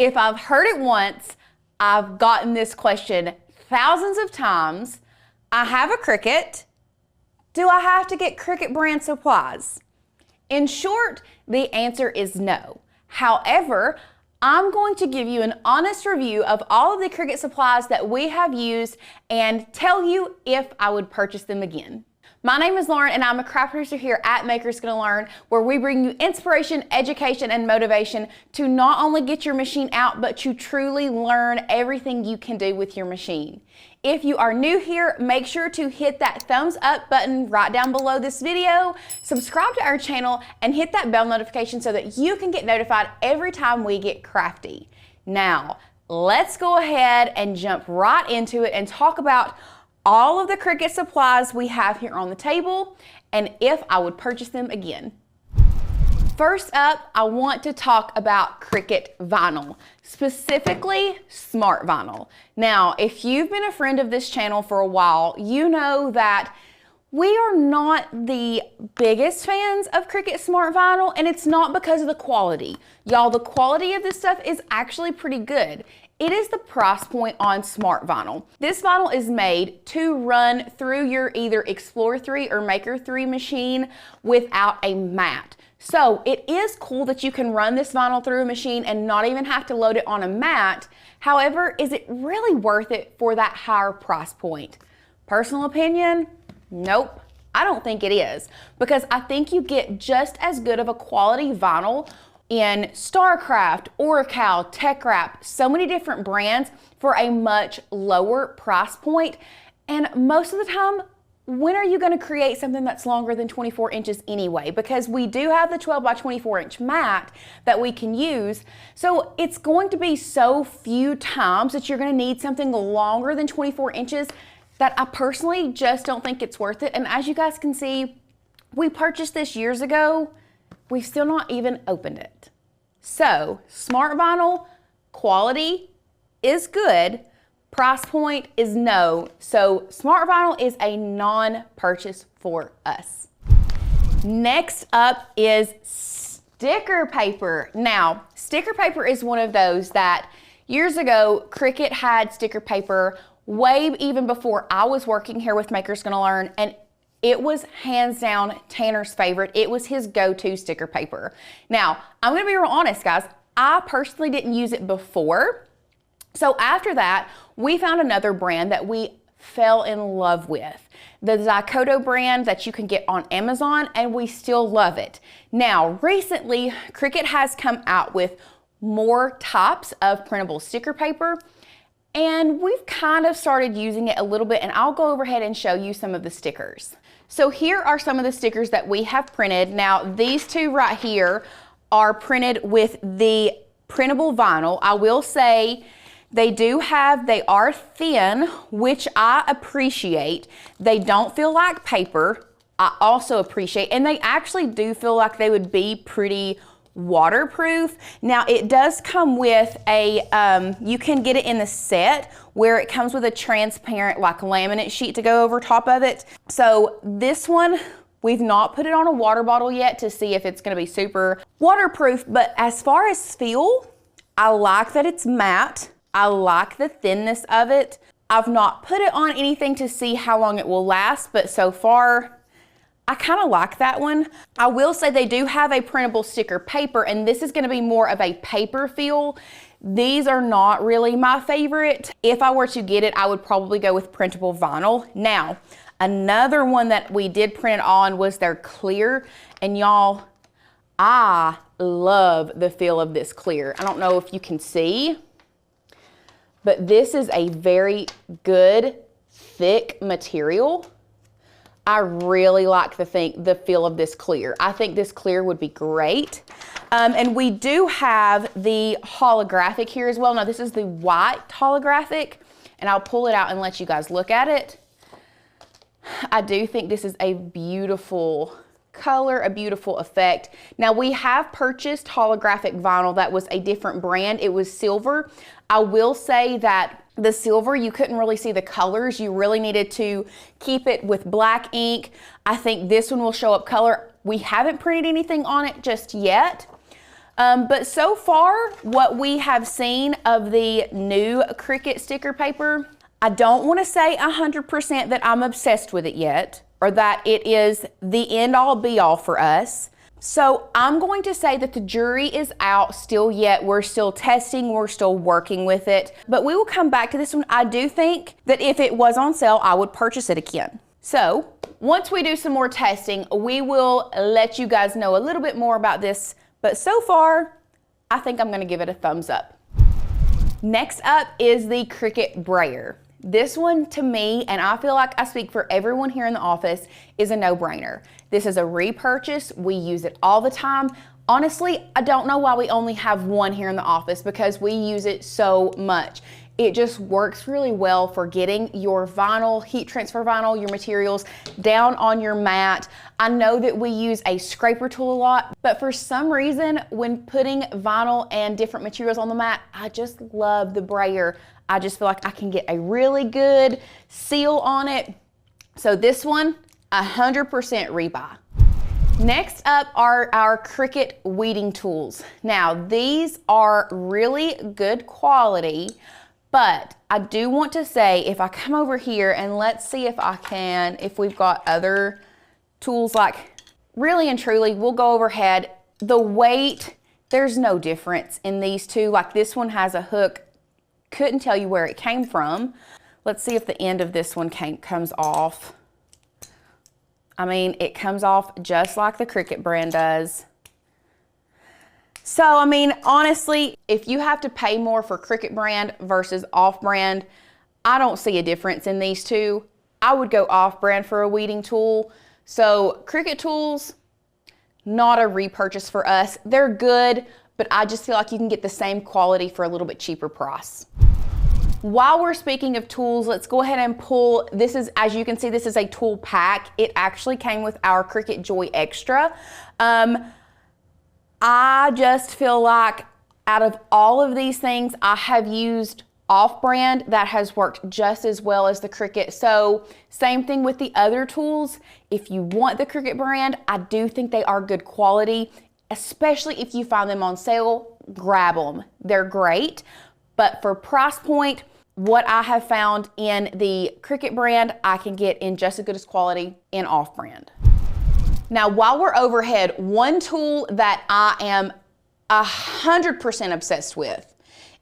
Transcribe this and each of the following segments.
If I've heard it once, I've gotten this question thousands of times. I have a Cricut. Do I have to get Cricut brand supplies? In short, the answer is no. However, I'm going to give you an honest review of all of the Cricut supplies that we have used and tell you if I would purchase them again. My name is Lauren and I'm a craft producer here at Makers Gonna Learn, where we bring you inspiration, education, and motivation to not only get your machine out, but to truly learn everything you can do with your machine. If you are new here, make sure to hit that thumbs up button right down below this video, subscribe to our channel, and hit that bell notification so that you can get notified every time we get crafty. Now, let's go ahead and jump right into it and talk about all of the Cricut supplies we have here on the table and if I would purchase them again. First up, I want to talk about Cricut Vinyl, specifically Smart Vinyl. Now, if you've been a friend of this channel for a while, you know that we are not the biggest fans of Cricut Smart Vinyl, and it's not because of the quality. Y'all, the quality of this stuff is actually pretty good. It is the price point on Smart Vinyl. This vinyl is made to run through your either Explorer 3 or Maker 3 machine without a mat. So it is cool that you can run this vinyl through a machine and not even have to load it on a mat. However, is it really worth it for that higher price point? Personal opinion, nope. I don't think it is, because I think you get just as good of a quality vinyl in Starcraft, Oracal, TeckWrap, so many different brands for a much lower price point. And most of the time, when are you going to create something that's longer than 24 inches anyway? Because we do have the 12 by 24 inch mat that we can use. So it's going to be so few times that you're going to need something longer than 24 inches that I personally just don't think it's worth it. And as you guys can see, we purchased this years ago. We've still not even opened it. So Smart Vinyl, quality is good, price point is no. So Smart Vinyl is a non-purchase for us. Next up is sticker paper. Now, sticker paper is one of those that years ago, Cricut had sticker paper way even before I was working here with Makers Gonna Learn, and it was hands down Tanner's favorite. It was his go-to sticker paper. Now, I'm gonna be real honest, guys. I personally didn't use it before. So after that, we found another brand that we fell in love with. The Zykoto brand that you can get on Amazon, and we still love it. Now, recently, Cricut has come out with more types of printable sticker paper, and we've kind of started using it a little bit, and I'll go overhead and show you some of the stickers. So here are some of the stickers that we have printed. Now, these two right here are printed with the printable vinyl. I will say they are thin, which I appreciate. They don't feel like paper. I also appreciate, and they actually do feel like they would be pretty waterproof. Now it does come with a, you can get it in the set where it comes with a transparent like laminate sheet to go over top of it. So this one, we've not put it on a water bottle yet to see if it's going to be super waterproof, but as far as feel, I like that it's matte. I like the thinness of it. I've not put it on anything to see how long it will last, but so far I kind of like that one. I will say they do have a printable sticker paper, and this is going to be more of a paper feel. These are not really my favorite. If I were to get it, I would probably go with printable vinyl. Now, another one that we did print on was their clear, and y'all, I love the feel of this clear. I don't know if you can see, but this is a very good, thick material. I really like the feel of this clear. I think this clear would be great. And we do have the holographic here as well. Now this is the white holographic, and I'll pull it out and let you guys look at it. I do think this is a beautiful color, a beautiful effect. Now we have purchased holographic vinyl that was a different brand. It was silver. I will say that the silver, you couldn't really see the colors. You really needed to keep it with black ink. I think this one will show up color. We haven't printed anything on it just yet. But so far, what we have seen of the new Cricut sticker paper, I don't want to say 100% that I'm obsessed with it yet, or that it is the end all be all for us. So I'm going to say that the jury is out still yet. We're still testing, we're still working with it, but we will come back to this one. I do think that if it was on sale, I would purchase it again. So once we do some more testing, we will let you guys know a little bit more about this, but so far, I think I'm gonna give it a thumbs up. Next up is the Cricut Brayer. This one to me, and I feel like I speak for everyone here in the office, is a no-brainer. This is a repurchase. We use it all the time. Honestly, I don't know why we only have one here in the office because we use it so much. It just works really well for getting your vinyl, heat transfer vinyl, your materials down on your mat. I know that we use a scraper tool a lot, but for some reason, when putting vinyl and different materials on the mat, I just love the brayer. I just feel like I can get a really good seal on it. So this one, 100% rebuy. Next up are our Cricut weeding tools. Now, these are really good quality, but I do want to say, if I come over here and let's see if we've got other tools, like really and truly, we'll go overhead. The weight, there's no difference in these two. Like this one has a hook, couldn't tell you where it came from. Let's see if the end of this one comes off. I mean, it comes off just like the Cricut brand does. So, I mean, honestly, if you have to pay more for Cricut brand versus off-brand, I don't see a difference in these two. I would go off-brand for a weeding tool. So, Cricut tools, not a repurchase for us. They're good, but I just feel like you can get the same quality for a little bit cheaper price. While we're speaking of tools, let's go ahead and pull, this is, as you can see, this is a tool pack. It actually came with our Cricut Joy Extra. I just feel like out of all of these things, I have used off-brand that has worked just as well as the Cricut. So same thing with the other tools. If you want the Cricut brand, I do think they are good quality, especially if you find them on sale, grab them. They're great, but for price point, what I have found in the Cricut brand, I can get in just as good as quality in off-brand. Now, while we're overhead, one tool that I am 100% obsessed with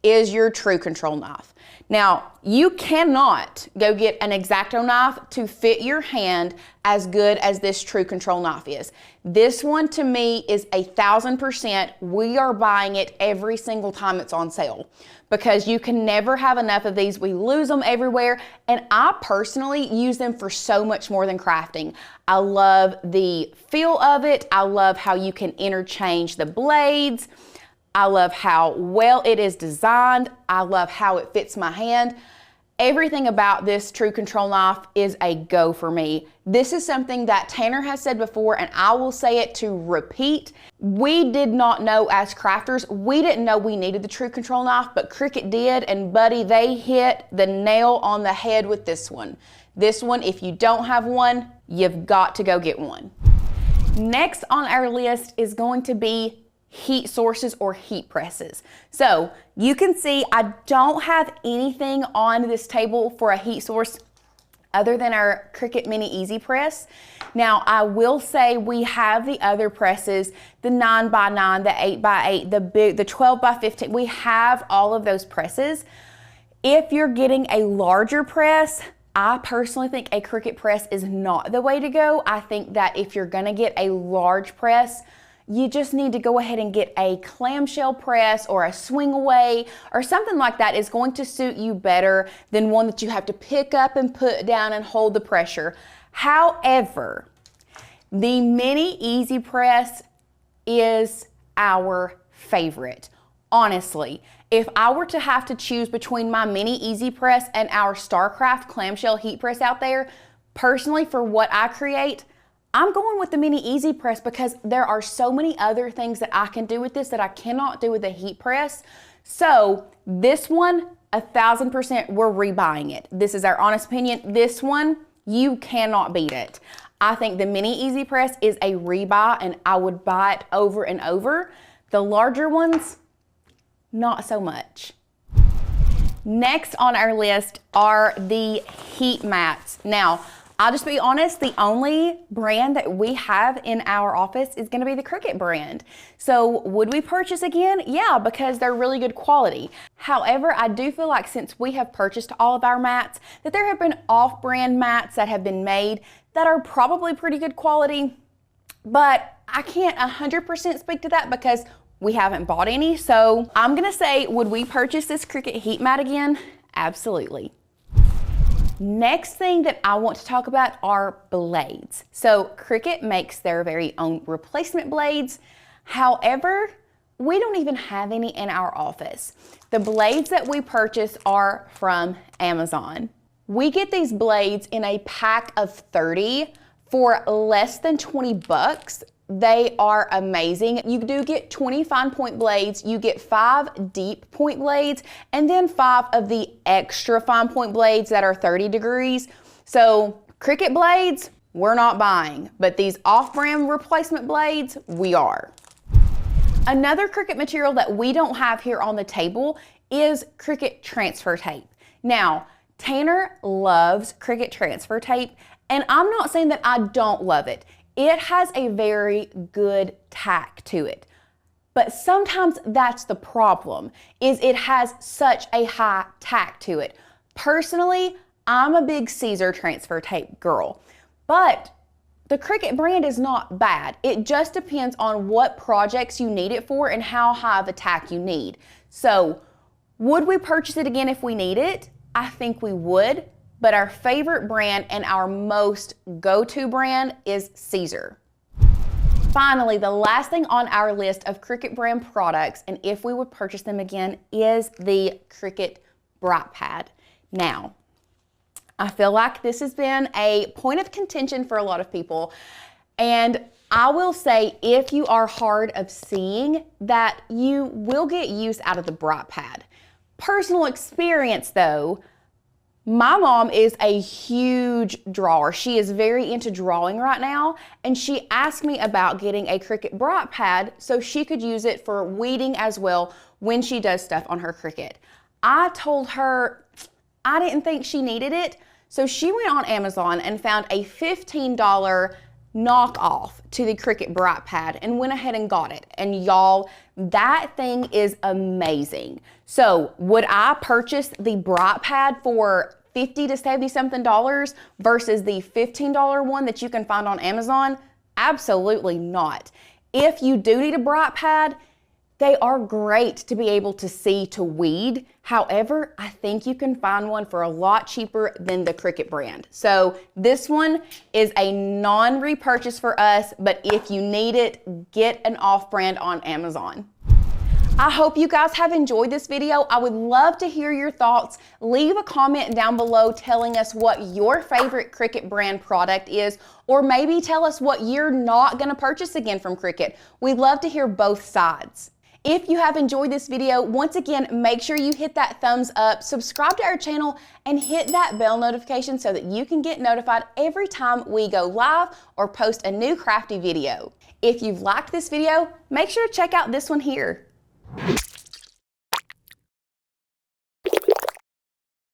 is your True Control knife. Now, you cannot go get an X-Acto knife to fit your hand as good as this True Control knife is. This one to me is 1000%. We are buying it every single time it's on sale because you can never have enough of these. We lose them everywhere, and I personally use them for so much more than crafting. I love the feel of it. I love how you can interchange the blades. I love how well it is designed. I love how it fits my hand. Everything about this True Control knife is a go for me. This is something that Tanner has said before, and I will say it to repeat. We did not know as crafters, we didn't know we needed the True Control knife, but Cricut did, and buddy, they hit the nail on the head with this one. This one, if you don't have one, you've got to go get one. Next on our list is going to be heat sources or heat presses. So you can see I don't have anything on this table for a heat source other than our Cricut Mini Easy Press. Now I will say we have the other presses, the 9x9, the 8x8, the big, the 12x15. We have all of those presses. If you're getting a larger press, I personally think a Cricut press is not the way to go. I think that if you're gonna get a large press, you just need to go ahead and get a clamshell press or a swing away or something like that is going to suit you better than one that you have to pick up and put down and hold the pressure. However, the Mini Easy Press is our favorite. Honestly, if I were to have to choose between my Mini Easy Press and our StarCraft clamshell heat press out there, personally for what I create, I'm going with the Mini Easy Press because there are so many other things that I can do with this that I cannot do with the heat press. So this one, 1000%, we're rebuying it. This is our honest opinion. This one, you cannot beat it. I think the Mini Easy Press is a rebuy, and I would buy it over and over The larger ones, not so much. Next on our list are the heat mats. Now, I'll just be honest, the only brand that we have in our office is gonna be the Cricut brand. So would we purchase again? Yeah, because they're really good quality. However, I do feel like since we have purchased all of our mats, that there have been off-brand mats that have been made that are probably pretty good quality, but I can't 100% speak to that because we haven't bought any. So I'm gonna say, would we purchase this Cricut heat mat again? Absolutely. Next thing that I want to talk about are blades. So Cricut makes their very own replacement blades. However, we don't even have any in our office. The blades that we purchase are from Amazon. We get these blades in a pack of 30 for less than 20 bucks. They are amazing. You do get 20 fine point blades, you get 5 deep point blades, and then 5 of the extra fine point blades that are 30 degrees. So Cricut blades, we're not buying, but these off-brand replacement blades, we are. Another Cricut material that we don't have here on the table is Cricut transfer tape. Now, Tanner loves Cricut transfer tape, and I'm not saying that I don't love it. It has a very good tack to it. But sometimes that's the problem, is it has such a high tack to it. Personally, I'm a big Caesar transfer tape girl, but the Cricut brand is not bad. It just depends on what projects you need it for and how high of a tack you need. So, would we purchase it again if we need it? I think we would. But our favorite brand and our most go-to brand is Caesar. Finally, the last thing on our list of Cricut brand products, and if we would purchase them again, is the Cricut Bright Pad. Now, I feel like this has been a point of contention for a lot of people, and I will say if you are hard of seeing, that you will get use out of the Bright Pad. Personal experience though, my mom is a huge drawer. She is very into drawing right now, and she asked me about getting a Cricut Bright Pad so she could use it for weeding as well when she does stuff on her Cricut. I told her I didn't think she needed it, so she went on Amazon and found a $15 knockoff to the Cricut Bright Pad and went ahead and got it. And y'all, that thing is amazing. So would I purchase the Bright Pad for $50 to $70 something versus the $15 one that you can find on Amazon? Absolutely not. If you do need a Bright Pad, they are great to be able to see to weed. However, I think you can find one for a lot cheaper than the Cricut brand. So this one is a non-repurchase for us, but if you need it, get an off-brand on Amazon. I hope you guys have enjoyed this video. I would love to hear your thoughts. Leave a comment down below telling us what your favorite Cricut brand product is, or maybe tell us what you're not gonna purchase again from Cricut. We'd love to hear both sides. If you have enjoyed this video, once again, make sure you hit that thumbs up, subscribe to our channel, and hit that bell notification so that you can get notified every time we go live or post a new crafty video. If you've liked this video, make sure to check out this one here.